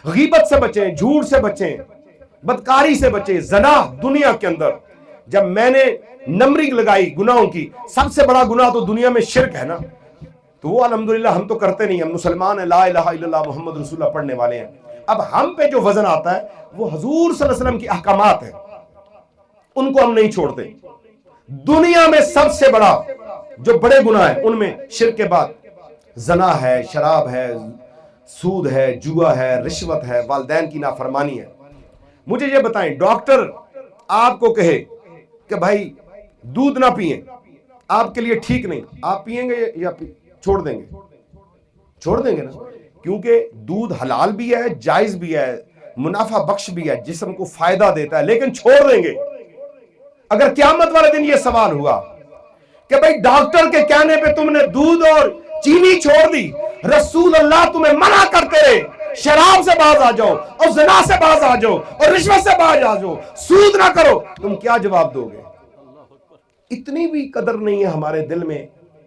غیبت سے بچیں، جھوٹ سے بچیں، بدکاری سے بچیں، زنا دنیا کے اندر جب میں نے نمبرنگ لگائی گناہوں کی، سب سے بڑا گناہ تو دنیا میں شرک ہے نا، تو وہ الحمدللہ ہم تو کرتے نہیں، ہم مسلمان ہیں، لا الہ الا اللہ محمد رسول اللہ پڑھنے والے ہیں۔ اب ہم پہ جو وزن آتا ہے وہ حضور صلی اللہ علیہ وسلم کی احکامات ہیں، ان کو ہم نہیں چھوڑتے۔ دنیا میں سب سے بڑا جو بڑے گناہ ہیں ان میں شرک کے بعد زنا ہے، شراب ہے، سود ہے، جوا ہے، رشوت ہے، والدین کی نافرمانی ہے۔ مجھے یہ بتائیں، ڈاکٹر آپ کو کہے کہ بھائی دودھ نہ پئیں، آپ کے لیے ٹھیک نہیں، آپ پیئیں گے یا چھوڑ دیں گے؟ چھوڑ دیں گے نا، کیونکہ دودھ حلال بھی ہے، جائز بھی ہے، منافع بخش بھی ہے، جسم کو فائدہ دیتا ہے، لیکن چھوڑ دیں گے۔ اگر قیامت والے دن یہ سوال ہوا کہ بھئی ڈاکٹر کے کہنے پہ تم نے دودھ اور چینی چھوڑ دی، رسول اللہ تمہیں منع کرتے رہے شراب سے باز آ جاؤ اور زنا سے باز آ جاؤ اور رشوت سے باز آ جاؤ، سود نہ کرو، تم کیا جواب دو گے؟ اتنی بھی قدر نہیں ہے ہمارے دل میں۔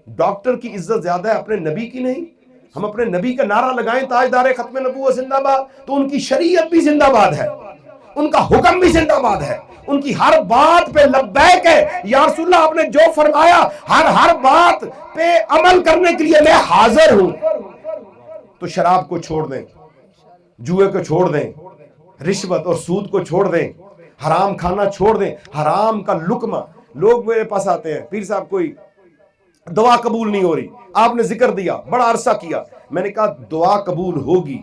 ڈاکٹر کی عزت زیادہ ہے اپنے نبی کی نہیں؟ ہم اپنے نبی کا نعرہ لگائیں تاجدار ختم نبوت زندہ باد، تو ان کی شریعت بھی زندہ باد ہے، ان کا حکم بھی زندہ باد ہے، ان کی ہر بات پہ لبیک ہے، یا رسول اللہ آپ نے جو فرمایا ہر بات پہ عمل کرنے کے لیے میں حاضر ہوں۔ تو شراب کو چھوڑ دیں، جوئے کو چھوڑ دیں، رشوت اور سود کو چھوڑ دیں، حرام کھانا چھوڑ دیں، حرام کا لقمہ۔ لوگ میرے پاس آتے ہیں، پیر صاحب کوئی دعا قبول نہیں ہو رہی، آپ نے ذکر دیا، بڑا عرصہ کیا، میں نے کہا دعا قبول ہوگی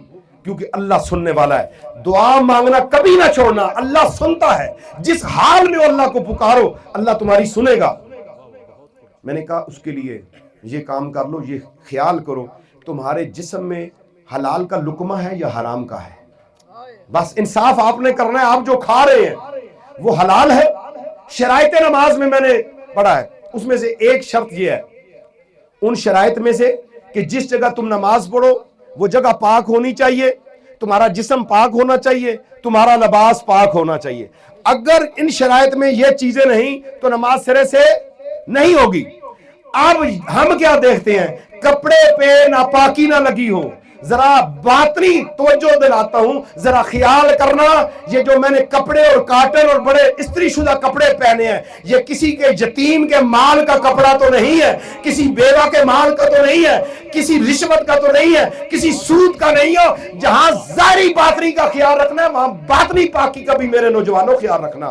کیونکہ اللہ سننے والا ہے، دعا مانگنا کبھی نہ چھوڑنا، اللہ سنتا ہے، جس حال میں اللہ کو پکارو اللہ تمہاری سنے گا۔ میں نے کہا اس کے لیے یہ کام کر لو، یہ خیال کرو تمہارے جسم میں حلال کا لقمہ ہے یا حرام کا ہے، بس انصاف آپ نے کرنا ہے، آپ جو کھا رہے ہیں وہ حلال ہے۔ شرائط نماز میں نے پڑھا ہے، اس میں سے ایک شرط یہ ہے، ان شرائط میں سے کہ جس جگہ تم نماز پڑھو وہ جگہ پاک ہونی چاہیے، تمہارا جسم پاک ہونا چاہیے، تمہارا لباس پاک ہونا چاہیے۔ اگر ان شرائط میں یہ چیزیں نہیں تو نماز سرے سے نہیں ہوگی۔ اب ہم کیا دیکھتے ہیں، کپڑے پہ ناپاکی نہ لگی ہو، ذرا باطنی توجہ دلاتا ہوں، ذرا خیال کرنا، یہ جو میں نے کپڑے اور کاٹن اور بڑے استری شدہ کپڑے پہنے ہیں، یہ کسی کے یتیم کے مال کا کپڑا تو نہیں ہے، کسی بیوہ کے مال کا تو نہیں ہے، کسی رشوت کا تو نہیں ہے، کسی سود کا نہیں ہو۔ جہاں ظاہری باطنی کا خیال رکھنا ہے وہاں باطنی پاکی کا بھی میرے نوجوانوں خیال رکھنا،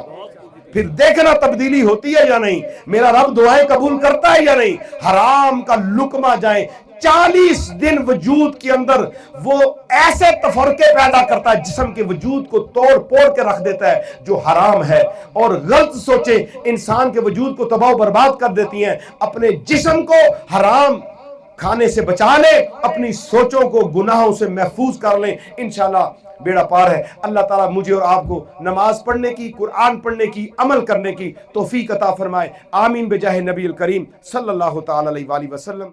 پھر دیکھنا تبدیلی ہوتی ہے یا نہیں، میرا رب دعائیں قبول کرتا ہے یا نہیں۔ حرام کا لقمہ جائیں 40 دن وجود کے اندر وہ ایسے تفرقے پیدا کرتا ہے، جسم کے وجود کو توڑ پوڑ کے رکھ دیتا ہے جو حرام ہے، اور غلط سوچیں انسان کے وجود کو تباہ و برباد کر دیتی ہیں۔ اپنے جسم کو حرام کھانے سے بچا لیں، اپنی سوچوں کو گناہوں سے محفوظ کر لیں، انشاءاللہ بیڑا پار ہے۔ اللہ تعالیٰ مجھے اور آپ کو نماز پڑھنے کی، قرآن پڑھنے کی، عمل کرنے کی توفیق عطا فرمائے، آمین بجاہ نبی الکریم صلی اللہ تعالی علیہ وآلہ وسلم۔